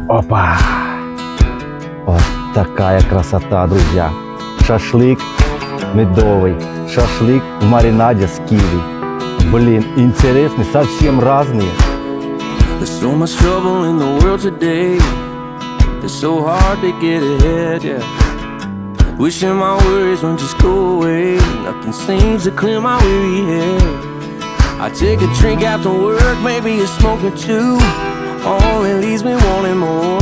Опа! Вот такая красота, друзья. Шашлык медовый, шашлык в маринаде с киви. Блин, интересный, совсем разные. There's so much trouble in the world today. It's so hard to get ahead, yeah. Wishing my worries would just go away. Nothing seems to clear my weary head. I take a drink after work, maybe a smoking too. Only leaves me wanting more.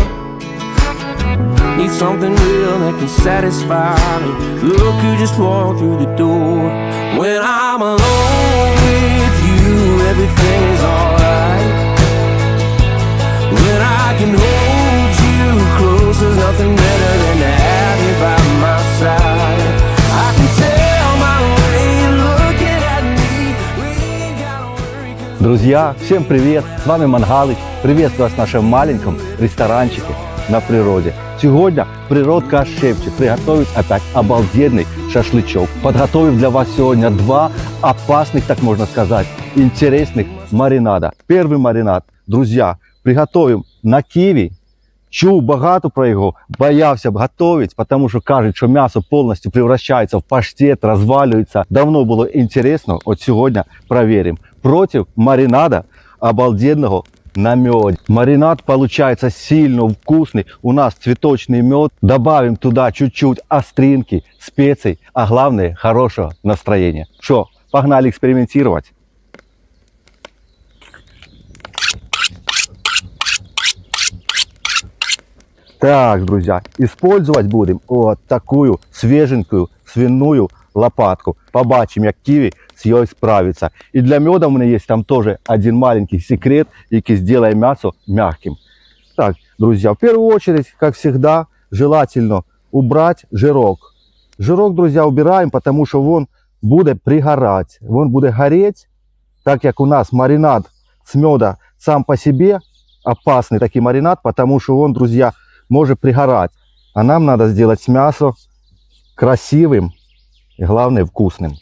Need something real that can satisfy me. Look who just walked through the door. When I'm alone with you, everything is alright. When I can hold you close, there's nothing better than to have you by my side. I can tell my way looking at me. We ain't gotta worry 'cause... Друзья, всем привет! С вами Мангалыч. Приветствую вас в нашем маленьком ресторанчике на природе. Сегодня природка шепчет приготовить опять обалденный шашлычок. Подготовив для вас сегодня два опасных, так можно сказать, интересных маринада. Первый маринад, друзья, приготовим на ківі. Чув багато про його, боявся б готовить, тому що кажуть, що м'ясо повністю превращається в паштет, розвалюється. Давно було інтересно, от сьогодні перевіримо. Проти маринада обалденного на мед. Маринад получается сильно вкусный. У нас цветочный мед. Добавим туда чуть-чуть остринки, специй, а главное хорошего настроения. Что, погнали экспериментировать? Так, друзья, использовать будем вот такую свеженькую свиную лопатку. Побачим, як ківі з її справиться. І для меда у мене є там тоже один маленький секрет, який сделает мясо мягким. Так, друзья, в первую очередь, как всегда, желательно убрать жирок. Жирок, друзья, убираем, потому что он будет пригорать. Он будет гореть, так как у нас маринад с меда сам по себе опасный такой маринад, потому что он, друзья, может пригорать. А нам надо сделать мясо красивым и, главное, вкусным.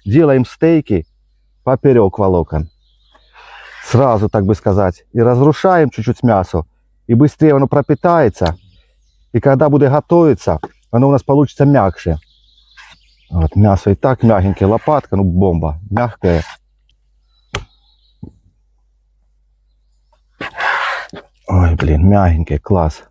Делаем стейки поперек волокон. Сразу, так бы сказать. И разрушаем чуть-чуть мясо. И быстрее оно пропитается. И когда будет готовиться, оно у нас получится мягче. Вот мясо и так мягенькое. Лопатка, ну бомба. Мягкая. Ой, блин, мягенькое, класс.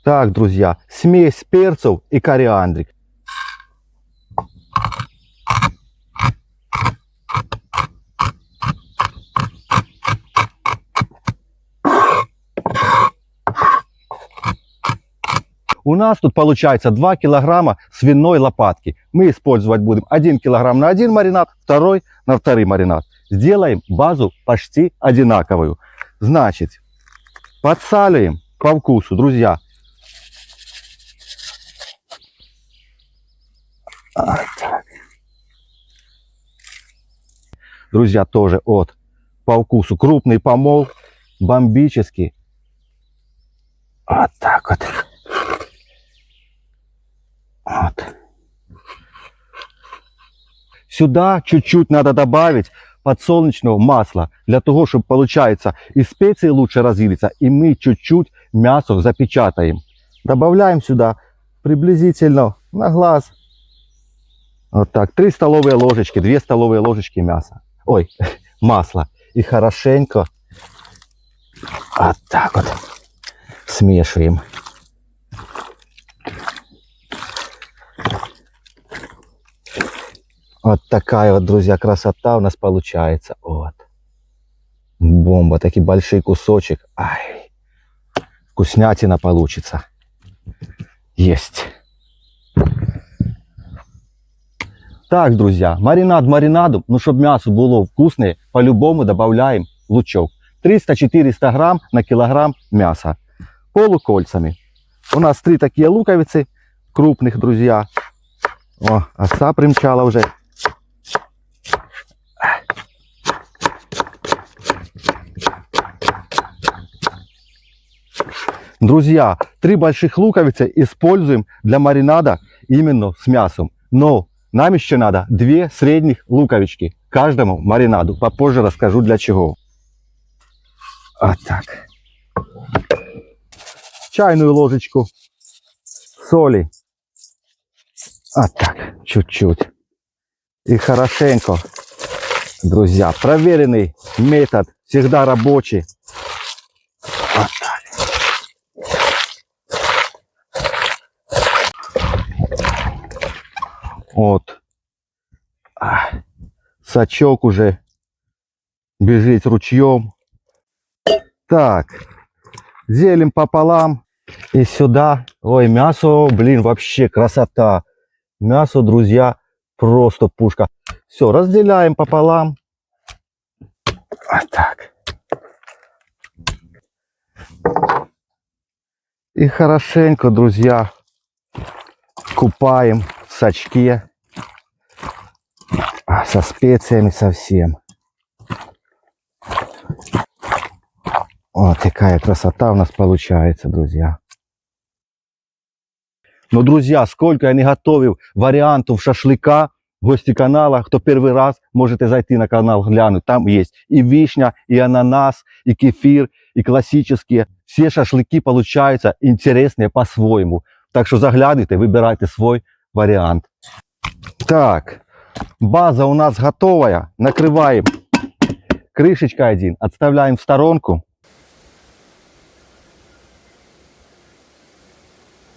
Так, друзья, смесь перцев и кориандрик. У нас тут получается 2 килограмма свиной лопатки. Мы использовать будем 1 килограмм на один маринад, второй на второй маринад. Сделаем базу почти одинаковую. Значит, подсаливаем по вкусу, друзья. Вот так. Друзья, тоже от по вкусу. Крупный помол, бомбический. Вот так вот. Вот. Сюда чуть-чуть надо добавить подсолнечного масла, для того, чтобы, получается, и специи лучше развились, и мы чуть-чуть мясо запечатаем. Добавляем сюда приблизительно на глаз. Вот так, 3 столовые ложечки, 2 столовые ложечки мяса. Ой, масла. И хорошенько вот так вот смешиваем. Вот такая вот, друзья, красота у нас получается. Вот. Бомба, такой большой кусочек. Ай, вкуснятина получится. Есть. Так, друзья, маринад маринаду, ну, чтобы мясо было вкусное, по-любому добавляем лучок. 300-400 грамм на килограмм мяса. Полукольцами. У нас 3 такие луковицы крупных, друзья. О, оса примчала уже. Друзья, 3 больших луковицы используем для маринада именно с мясом. Но нам еще надо 2 средних луковички каждому маринаду. Попозже расскажу для чего. Вот так. Чайную ложечку соли. Вот так, чуть-чуть. И хорошенько, друзья, проверенный метод, всегда рабочий. Вот так. Вот. Сачок уже бежит ручьем. Так, делим пополам и сюда. Ой, мясо, блин, вообще красота. Мясо, друзья, просто пушка. Все, разделяем пополам. Вот так. И хорошенько, друзья, купаем в сачке. Со специями совсем. Вот такая красота у нас получается, друзья. Но, друзья, сколько я не готовил вариантов шашлыка, гости канала, кто первый раз, можете зайти на канал глянуть. Там есть и вишня, и ананас, и кефир, и классические. Все шашлыки получаются интересные по-своему. Так что заглядывайте, выбирайте свой вариант. Так, база у нас готовая. Накрываем крышечкой один, отставляем в сторонку.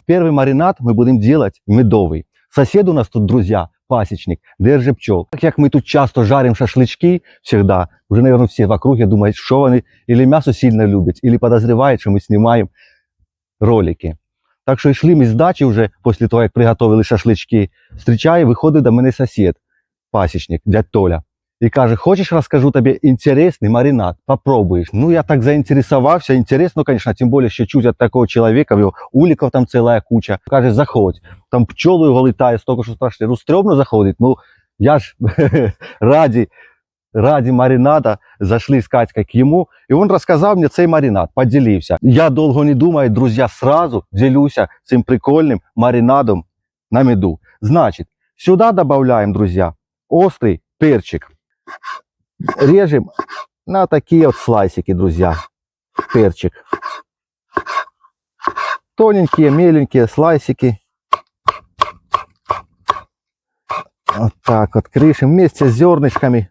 Первый маринад мы будем делать медовый. Сосед у нас тут, друзья, пасечник, держит пчел. Так как мы тут часто жарим шашлычки, всегда, уже, наверное, все в округе думают, что они или мясо сильно любят, или подозревают, что мы снимаем ролики. Так що йшли ми з дачі вже, після того, як приготували шашлички, зустрічає, виходить до мене сусід, пасічник, дядь Толя. І каже, хочеш, розкажу тобі інтересний маринад, попробуєш. Ну, я так заінтересувався, інтересно, звісно, тим більше, що чуть від такого чоловіка, в його уліків там ціла куча. Каже, заходь, там пчолу його літає, стільки, що страшно. Ну, стрьомно заходить, ну, я ж ради маринада зашли с Катькой к ему, и он рассказал мне цей маринад, поделился. Я долго не думаю, друзья, сразу делюся цим прикольным маринадом на меду. Значит, сюда добавляем, друзья, острый перчик. Режем на такие вот слайсики, друзья, перчик. Тоненькие, меленькие слайсики. Вот так вот крышим вместе с зернышками.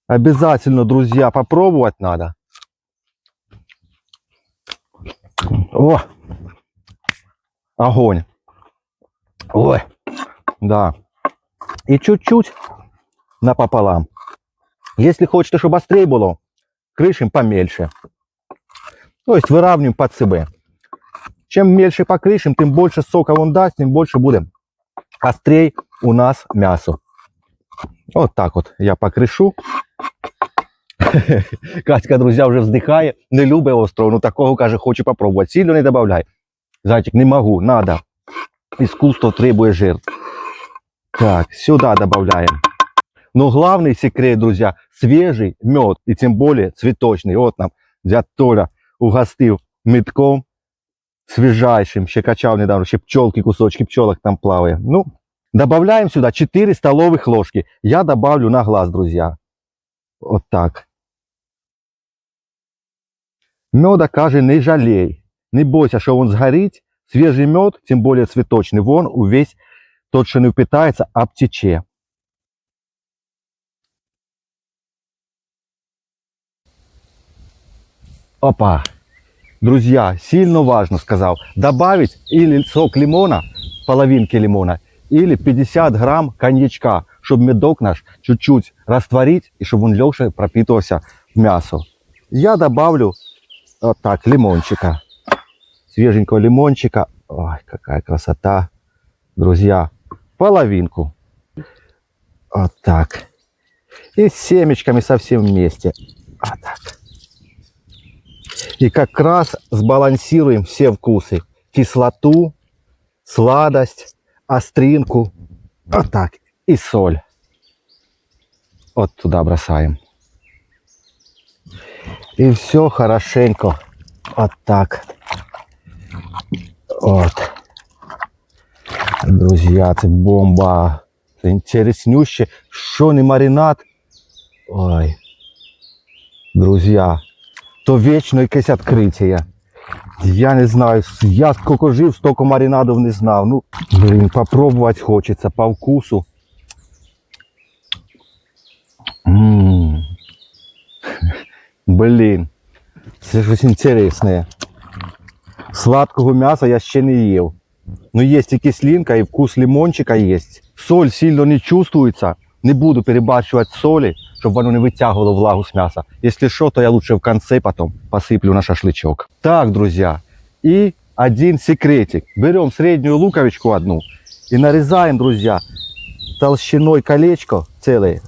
Обязательно, друзья, попробовать надо. О! Огонь. Ой, да. И чуть-чуть напополам. Если хочете, чтобы быстрее было, крышим помельче. То есть выравниваем под ЦБ. Чем мельче покрышим, тем больше сока он даст, тем больше будет острей у нас мясо. Вот так вот я покрышу. Катька, друзья, вже вздихає, не любить острого, ну такого, каже, хочу попробувати. Сильно не добавляй. Зайчик, не могу, надо. Искусство требует жертв. Так, сюда добавляем. Но главный секрет, друзья, свежий мед, и тем более цветочный. Вот нам дядь Толя угостил медком свежайшим, ще качал недавно, ще пчелки, кусочки пчелок там плавают. Ну, добавляем сюда 4 столовых ложки. Я добавлю на глаз, друзья. Вот так. Меда, каже, не жалей. Не бойся, що він згорить. Свежий мед, тем более цветочный, вон увесь тот, что не впитается, обтече. Опа. Друзья, сильно важно, сказал, добавить или сок лимона, половинки лимона, или 50 грамм коньячка, чтобы медок наш чуть-чуть растворить, и чтобы он легче пропитывался в мясо. Я добавлю вот так лимончика, свеженького лимончика. Ой, какая красота, друзья, половинку. Вот так. И с семечками совсем вместе. Вот так. И как раз сбалансируем все вкусы. Кислоту, сладость, остринку. Вот так. И соль. Вот туда бросаем. И все хорошенько От так. От. Друзі, це бомба. Це інтереснюще. Що не маринад? Ой. Друзі, то вічно якесь відкриття. Я не знаю, я скільки жив, стільки маринадів не знав. Ну, блін, попробувати хочеться по вкусу. Блін, це щось інтересне. Сладкого м'яса я ще не їв. Ну, є і кислинка, і вкус лимончика є. Соль сильно не чувствується. Не буду перебарщувати солі, щоб воно не витягувало влагу з м'яса. Якщо що, то я лучше в кінці потім посиплю на шашличок. Так, друзі. І один секретик. Беремо середню луковичку одну і нарізаємо, друзі, толщиной колечко целое.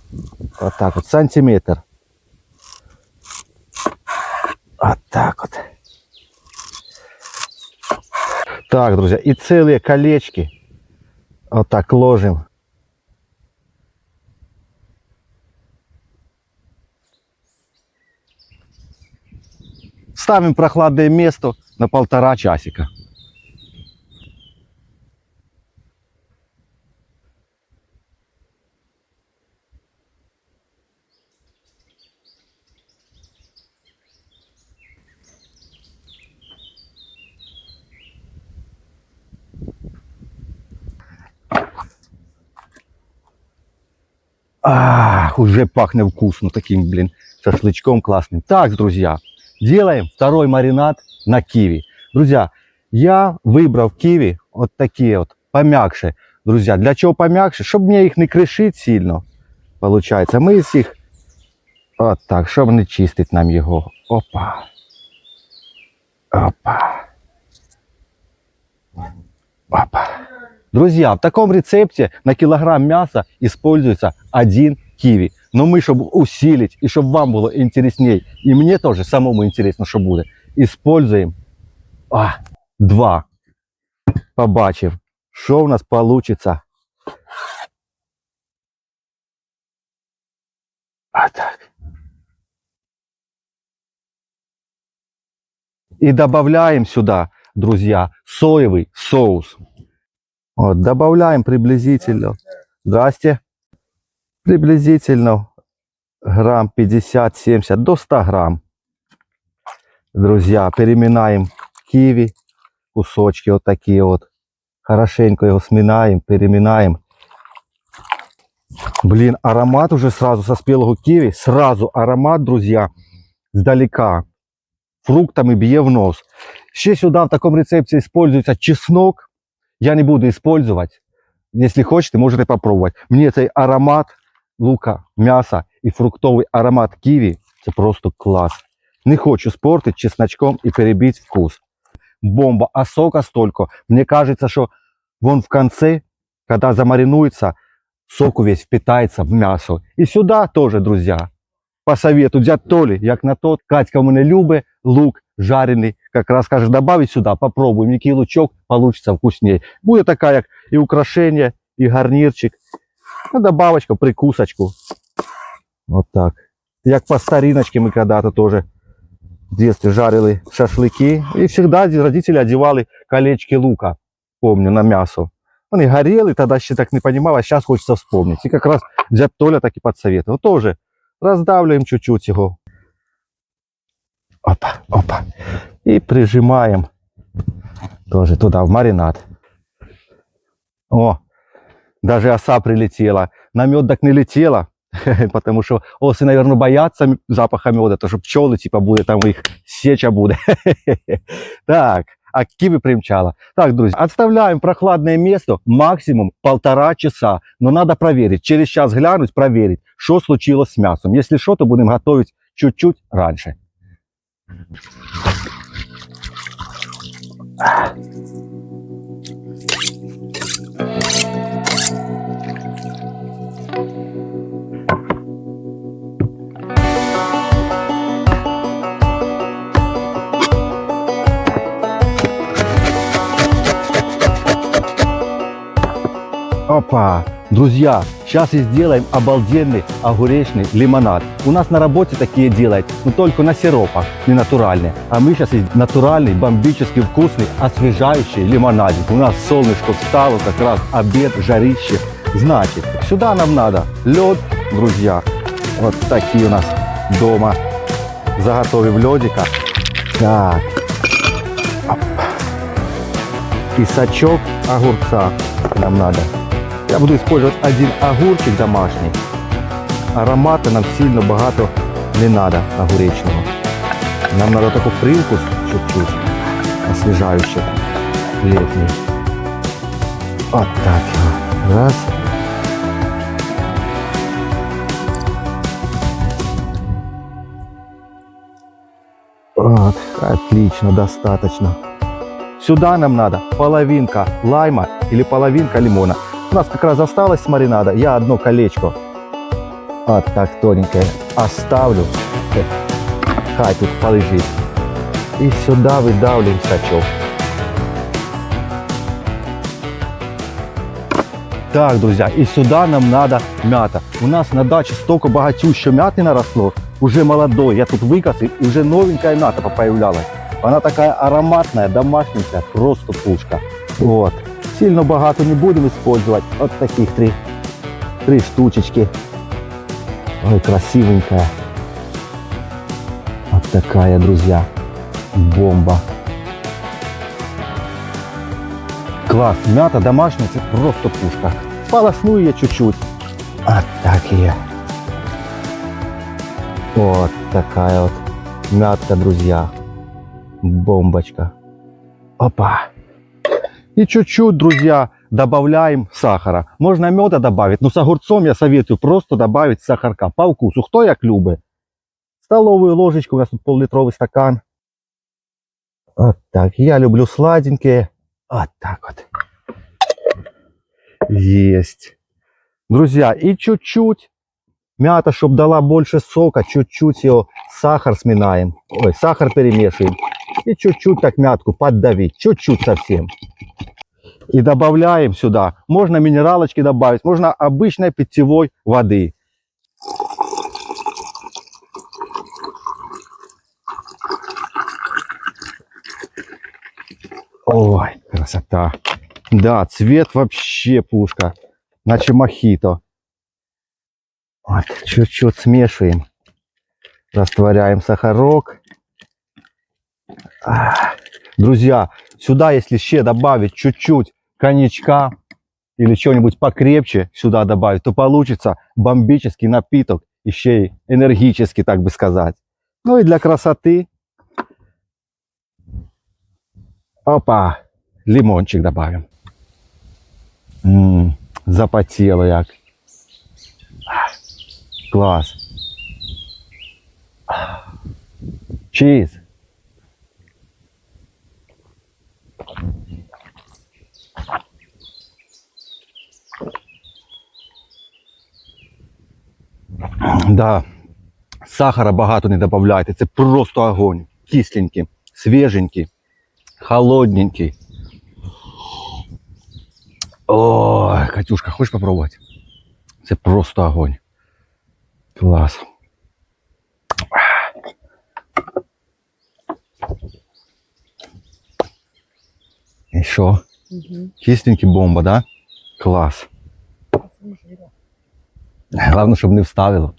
Вот так вот, сантиметр. Вот так вот. Так, друзья, и целые колечки вот так ложим. Ставим в прохладное место на 1,5 часика. Уже пахнет вкусно таким, блин, шашлычком классным. Так, друзья, делаем второй маринад на киви. Друзья, я выбрал киви вот такие вот, помягче. Друзья, для чего помягче? Чтобы мне их не крышить сильно, получается. Мы их вот так, чтобы не чистить нам его. Опа. Опа. Опа. Друзья, в таком рецепте на килограмм мяса используется 1 киви. Но мы, чтобы усилить и чтобы вам было интереснее, и мне тоже самому интересно, что будет, используем 2. Побачим, что у нас получится. Так. И добавляем сюда, друзья, соевый соус. Вот, добавляем приблизительно, здрасте, приблизительно грамм 50-70 до 100 грамм. Друзья, переминаем киви, кусочки вот такие вот. Хорошенько его сминаем, переминаем. Блин, аромат уже сразу со спелого киви. Сразу аромат, друзья, сдалека. Фруктами бьет в нос. Еще сюда в таком рецепте используется чеснок. Я не буду использовать. Если хотите, можете попробовать. Мне этот аромат лука, мяса и фруктовый аромат киви, это просто класс. Не хочу спортить чесночком и перебить вкус. Бомба, а сока столько. Мне кажется, что вон в конце, когда замаринуется, соку весь впитается в мясо. И сюда тоже, друзья, по совету дядь Толі, як на тот, Катька у мене любить лук жареный, как раз каже, добавить сюда, попробуем, який лучок получится вкуснее. Будет такая, как и украшение, и гарнирчик, ну, добавочка, прикусочку. Вот так. Як по стариночке мы когда-то тоже в детстве жарили шашлыки. И всегда родители одевали колечки лука, помню, на мясо. Они горели, тогда еще так не понимал, а сейчас хочется вспомнить. И как раз дядь Толя так и подсоветовал. Тоже раздавливаем чуть-чуть его. Опа, опа. И прижимаем тоже туда, в маринад. О, даже оса прилетела. На мед так не летела, потому что осы, наверное, боятся запаха меда, то что пчелы типа будет, там их сеча будет. Так, а киви примчала. Так, друзья, отставляем в прохладное место максимум 1,5 часа. Но надо проверить, через час глянуть, проверить, что случилось с мясом. Если что, то будем готовить чуть-чуть раньше. Опа! Друзья, сейчас и сделаем обалденный огуречный лимонад. У нас на работе такие делают, но только на сиропах, не натуральные. А мы сейчас есть натуральный, бомбически вкусный, освежающий лимонадик. У нас солнышко встало, как раз обед, жарище. Значит, сюда нам надо лед, друзья. Вот такие у нас дома заготовив ледика. Так. Оп. И сачок огурца нам надо. Я буду использовать один огурчик домашний. Аромата нам сильно багато не надо огуречного. Нам надо такой привкус чуть-чуть освежающий, летний. Вот так его. Раз. Вот, отлично, достаточно. Сюда нам надо половинка лайма или половинка лимона. У нас как раз осталось с маринада. Я одно колечко вот так тоненькое оставлю. Хай тут полежит. И сюда выдавливаем сачок. Так, друзья, и сюда нам надо мята. У нас на даче столько богатющей мяты наросло. Уже молодой. Я тут выкос, и уже новенькая мята появлялась. Она такая ароматная, домашняя, просто пушка. Вот. Сильно богато не будем использовать. Вот таких три штучечки. Ой, красивенькая. Вот такая, друзья, бомба. Класс, мята домашняя, это просто пушка. Полосну ее чуть-чуть. Вот так ее. Вот такая вот мятка, друзья. Бомбочка. Опа. И чуть-чуть, друзья, добавляем сахара. Можно меда добавить, но с огурцом я советую просто добавить сахарка по вкусу. Кто як любит. Столовую ложечку, у нас тут пол-литровый стакан. Вот так. Я люблю сладенькие. Вот так вот. Есть. Друзья, и чуть-чуть мята, чтобы дала больше сока, чуть-чуть ее сахар сминаем. Ой, сахар перемешиваем. И чуть-чуть так мятку поддавить. Чуть-чуть совсем. И добавляем сюда. Можно минералочки добавить, можно обычной питьевой воды. Ой, красота. Да, цвет вообще пушка. Значит, мохито. Вот, чуть-чуть смешиваем. Растворяем сахарок. Друзья, сюда, если еще добавить чуть-чуть коньячка или чего-нибудь покрепче сюда добавить, то получится бомбический напиток, еще и энергический, так бы сказать. Ну и для красоты. Опа, лимончик добавим. Запотело як. Класс. Чиз. Да, сахара багато не добавляйте, це просто огонь. Кисленький, свеженький, холодненький. Ой, Катюшка, хочешь попробовать? Це просто огонь. Класс. И что? Кисленький бомба, да? Класс. Главное, чтобы не вставило.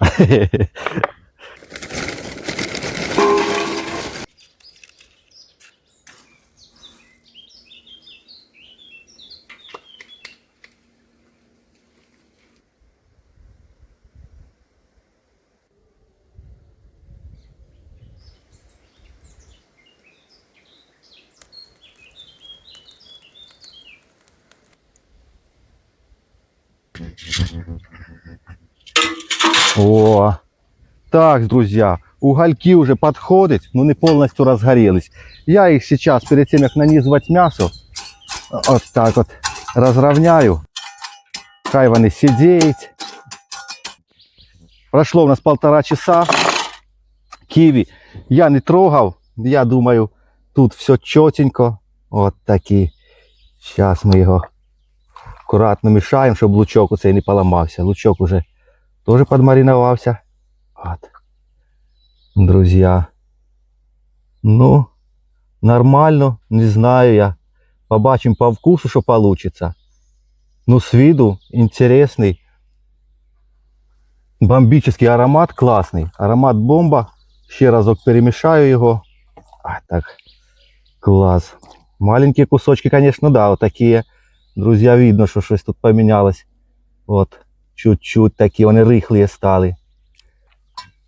О, так, друзья, угольки уже подходят, но не полностью разгорелись. Я их сейчас, перед тем, как нанизывать мясо, вот так вот разровняю. Хай вони сидеть. Прошло у нас 1,5 часа. Киви я не трогал. Я думаю, тут все четенько. Вот такие. Сейчас мы его Акуратно мішаємо, щоб лучок оцей не поламався. Лучок уже теж підмаринувався. От. Друзі. Ну, нормально, не знаю я. Побачимо по вкусу, що вийде. Ну, з виду інтересний. Бомбічний аромат класний. Аромат бомба. Ще разок перемішаю його. А, так. Клас. Маленькие кусочки, конечно, да, вот такие. Друзья, видно, что что-то тут поменялось. Вот. Чуть-чуть такие, они рыхлые стали.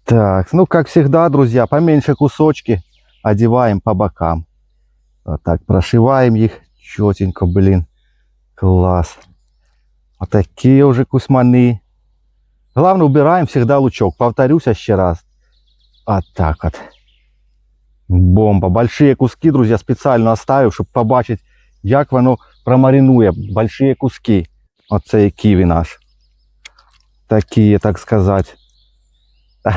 Так, ну, как всегда, друзья, поменьше кусочки одеваем по бокам. Вот так, прошиваем их четенько, блин. Класс. Вот такие уже кусманы. Главное, убираем всегда лучок. Повторюсь еще раз. Вот так вот. Бомба. Большие куски, друзья, специально оставив, щоб побачити, як воно промаринує. Большие куски. Оцей ківі наш. Такі, так сказати.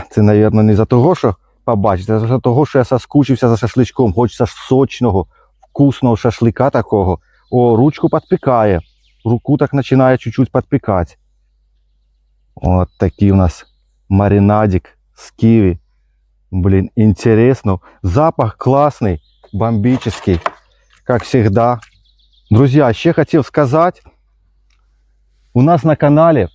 Це, мабуть, не за того, що побачити, а за того, що я соскучився за шашличком. Хочеться сочного, вкусного шашлика такого. О, ручку підпікає. Руку так починає чуть-чуть підпікати. От такий у нас маринадик з ківі. Блин, интересно. Запах классный, бомбический, как всегда. Друзья, еще хотел сказать, у нас на канале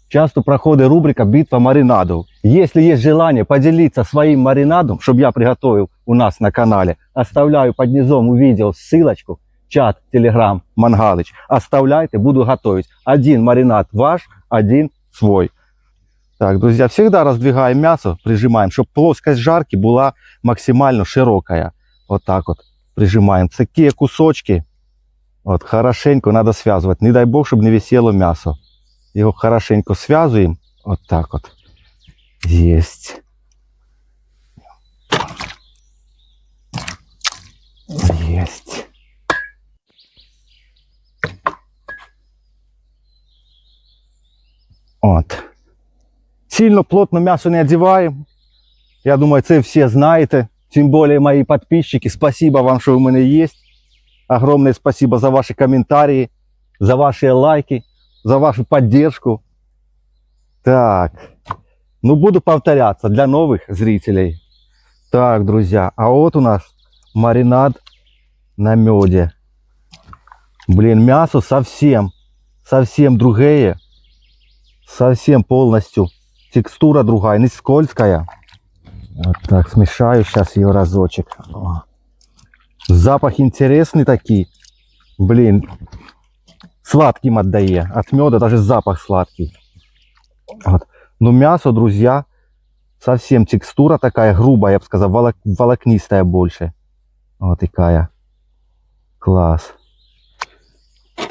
часто проходит рубрика «Битва маринадов». Если есть желание поделиться своим маринадом, чтобы я приготовил у нас на канале, оставляю под низом у видео ссылочку, чат, телеграм, Мангалыч. Оставляйте, буду готовить. Один маринад ваш, один свой. Так, друзья, всегда раздвигаем мясо, прижимаем, чтобы плоскость жарки была максимально широкая. Вот так вот прижимаем. Такие кусочки, вот, хорошенько надо связывать. Не дай бог, чтобы не висело мясо. Его хорошенько связываем. Вот так вот. Есть. Есть. Вот. Сильно плотно мясо не одеваем. Я думаю, це все знаете. Тем более мои подписчики. Спасибо вам, что у меня есть. Огромное спасибо за ваши комментарии, за ваши лайки, за вашу поддержку. Так. Ну, буду повторяться для новых зрителей. Так, друзья. А вот у нас маринад на меде. Блин, мясо совсем другое. Совсем полностью. Текстура другая, не скользкая. Вот так, смешаю сейчас ее разочек. О. Запах интересный такие. Блин, сладким отдает. От меда даже запах сладкий. Вот. Но мясо, друзья, совсем текстура такая грубая, я бы сказал, волокнистая больше. Вот такая. Класс.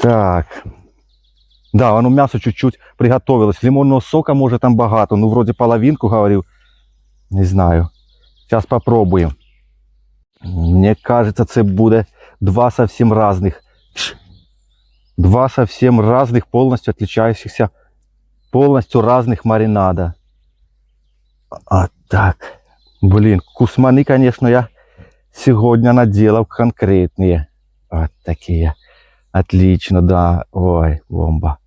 Так. Да, оно мясо чуть-чуть приготовилось. Лимонного сока, может, там богато. Ну, вроде половинку, говорил. Не знаю. Сейчас попробуем. Мне кажется, це буде два совсем разных. Два совсем разных, полностью отличающихся, полностью разных маринада. А так. Блин, кусманы, конечно, я сегодня наделал конкретные. Вот такие. Отлично, да. Ой, бомба.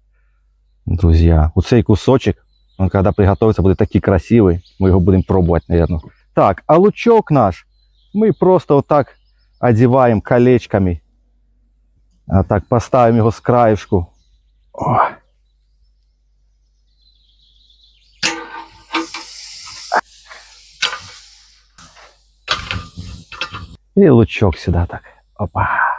Друзья, вот цей кусочек, он когда приготовится, будет такой красивый. Мы его будем пробовать, наверное. Так, а лучок наш мы просто вот так одеваем колечками. А так поставим его с краешку. О. И лучок сюда так. Опа.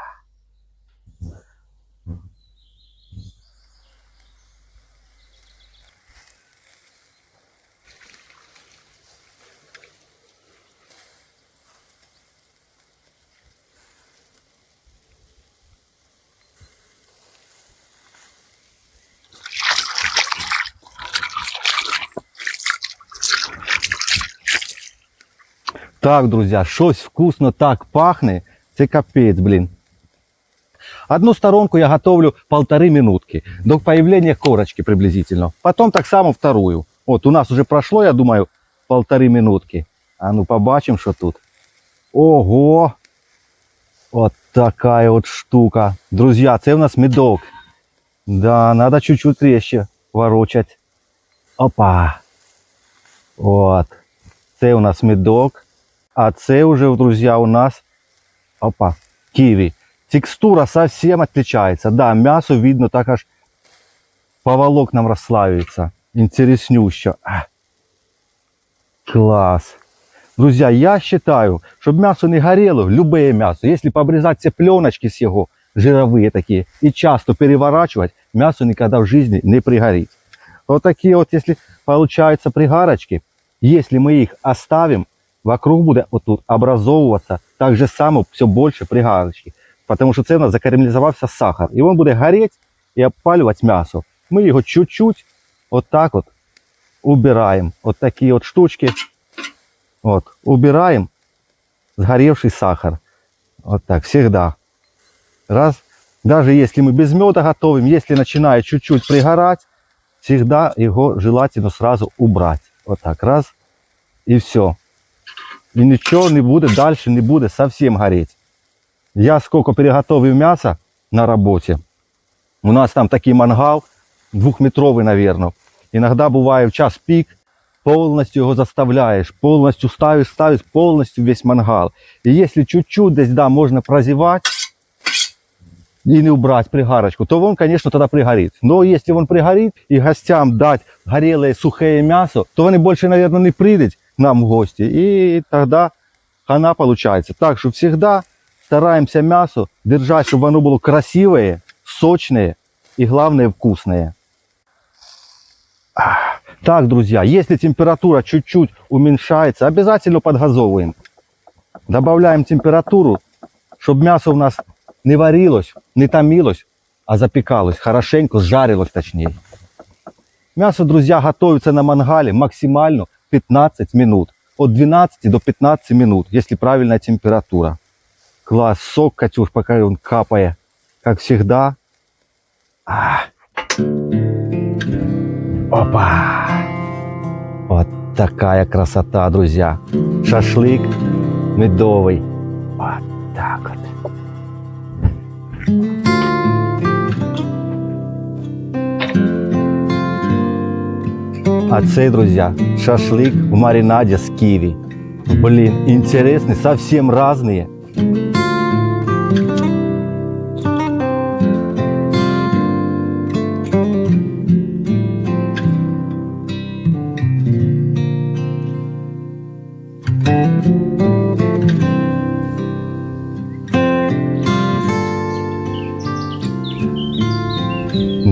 Так, друзья, щось вкусно так пахне, це капець, блин. Одну сторонку я готовлю 1,5 минутки, до появления корочки приблизительно. Потом так само вторую. Вот, у нас уже прошло, я думаю, 1,5 минутки. А ну побачим, что тут. Ого! Вот такая вот штука. Друзья, це у нас медок. Да, надо чуть-чуть резче ворочать. Опа. Вот. Це у нас медок. А це уже, друзья, у нас опа, киви. Текстура совсем отличается. Да, мясо видно, так аж по волокнам расслаивается. Интереснюще. Класс. Друзья, я считаю, чтобы мясо не горело, любое мясо, если пообрезать все пленочки с его, жировые такие, и часто переворачивать, мясо никогда в жизни не пригорит. Вот такие вот, если получаются пригарочки, если мы их оставим, вокруг будет вот тут образовываться так же само все больше пригарочки. Потому что це у нас закарамелизовался сахар. И он будет гореть и опаливать мясо. Мы его чуть-чуть вот так вот убираем. Вот такие вот штучки. Вот, убираем сгоревший сахар. Вот так, всегда. Раз. Даже если мы без меда готовим, если начинает чуть-чуть пригорать, всегда его желательно сразу убрать. Вот так, раз. И все. И ничего не будет, дальше не будет совсем гореть. Я сколько переготовил мяса на работе. У нас там такой мангал, 2-метровый, наверное. Иногда бывает в час пик, полностью его заставляешь, полностью ставишь полностью весь мангал. И если чуть-чуть здесь, да, можно прозевать и не убрать пригарочку, то он, конечно, тогда пригорит. Но если он пригорит и гостям дать горелое сухое мясо, то они больше, наверное, не придут нам в гости. И тогда хана получается. Так что всегда стараемся мясо держать, чтобы оно было красивое, сочное и, главное, вкусное. Так, друзья, если температура чуть-чуть уменьшается, обязательно подгазовываем. Добавляем температуру, чтобы мясо у нас не варилось, не томилось, а запекалось, хорошенько жарилось точнее. Мясо, друзья, готовится на мангале максимально 15 минут. От 12 до 15 минут, если правильная температура. Класс, сок, Катюш, пока он капает, как всегда. Опа! Вот такая красота, друзья. Шашлык медовый. Вот так вот. А цей, друзья, шашлык в маринаде с киви. Блин, интересный, совсем разные.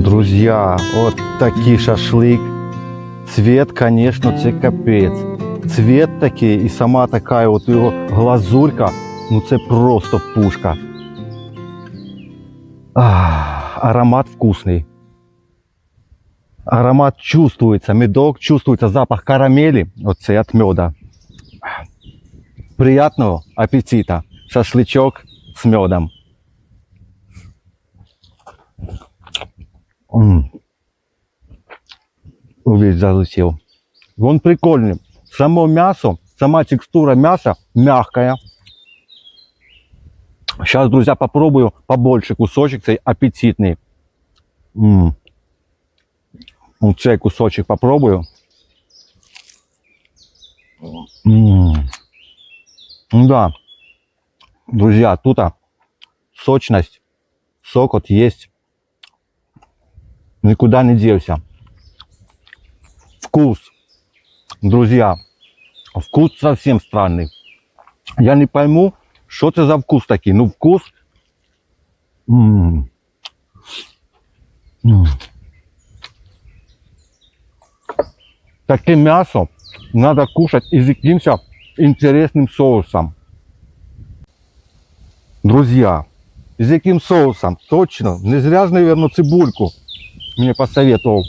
Друзья, вот такий шашлык. Цвет, конечно, це капець. Цвет такий і сама така от його глазурька, ну це просто пушка. Аромат вкусний. Аромат чувствуется, медок чувствуется, запах карамели, оцей от меда. Приятного аппетита. Шашлычок с медом. Увесь залетел. Он прикольный. Само мясо, сама текстура мяса мягкая. Сейчас, друзья, попробую побольше кусочек, цей аппетитный. Вот цей кусочек попробую. Да, друзья, тут сочность, сок вот есть. Никуда не делся. Вкус, друзья, вкус совсем странный. Я не пойму, что это за вкус такой. Ну, вкус... Такое мясо надо кушать и с каким-то интересным соусом. Друзья, и с каким соусом? Точно, не зря же, наверное, цибульку мне посоветовал.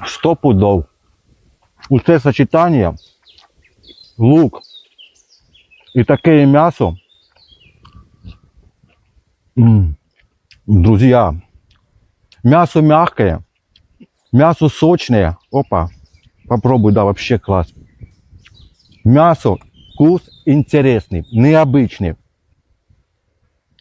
100 пудов. Вот это сочетание, лук и такое мясо. Друзья, мясо мягкое, мясо сочное. Опа, попробуй, да, вообще класс. Мясо, вкус интересный, необычный.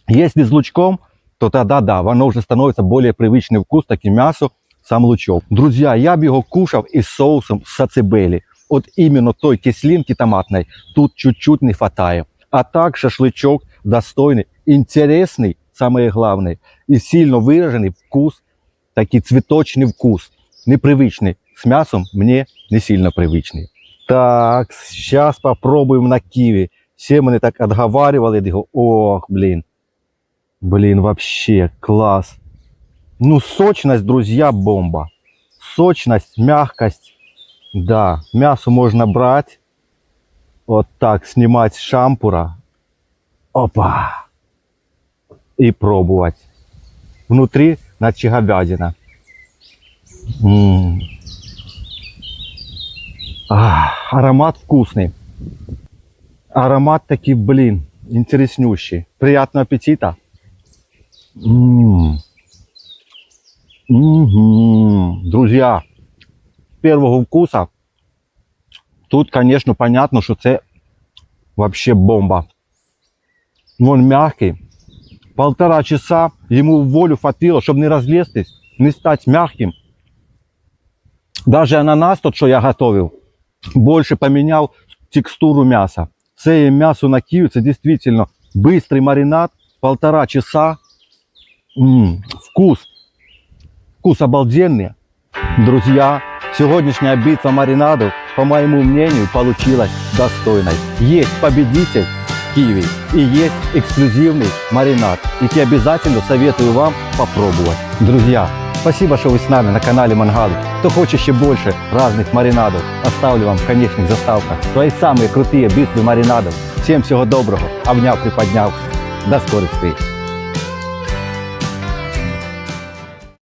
Если с лучком, то тогда да, воно вже становиться більш привичний вкус, так і м'ясо, сам лучок. Друзі, я б його кушав із соусом сацебелі. От іменно той кислинки томатної тут чуть-чуть не хватає. А так шашлычок достойный, интересный, самое главное, и сильно выраженный вкус, такий цветочный вкус, непривычный. С мясом мне не сильно привычный. Так, сейчас попробуем на киви. Все мене так отговаривали, диго, ох, блин. Блин, вообще класс. Ну, сочность, друзья, бомба. Сочность, мягкость. Да, мясо можно брать. Вот так снимать с шампура. Опа. И пробовать. Внутри наче говядина. Аромат вкусный. Аромат такий, блин, интереснющий. Приятного аппетита. Друзья, с первого вкуса тут, конечно, понятно, что это вообще бомба. Он мягкий. 1,5 часа ему в волю хватило, чтобы не разлезтись, не стать мягким. Даже ананас, тот, что я готовил, больше поменял текстуру мяса. Це мясо на киви, це действительно быстрый маринад, 1,5 часа. Вкус обалденный. Друзья, сегодняшняя битва маринадов, по моему мнению, получилась достойной. Есть победитель киви и есть эксклюзивный маринад. И обязательно советую вам попробовать. Друзья, спасибо, что вы с нами на канале Мангалы. Кто хочет еще больше разных маринадов, оставлю вам в конечных заставках свои самые крутые битвы маринадов. Всем всего доброго. Обнял, приподнял. До скорых встреч.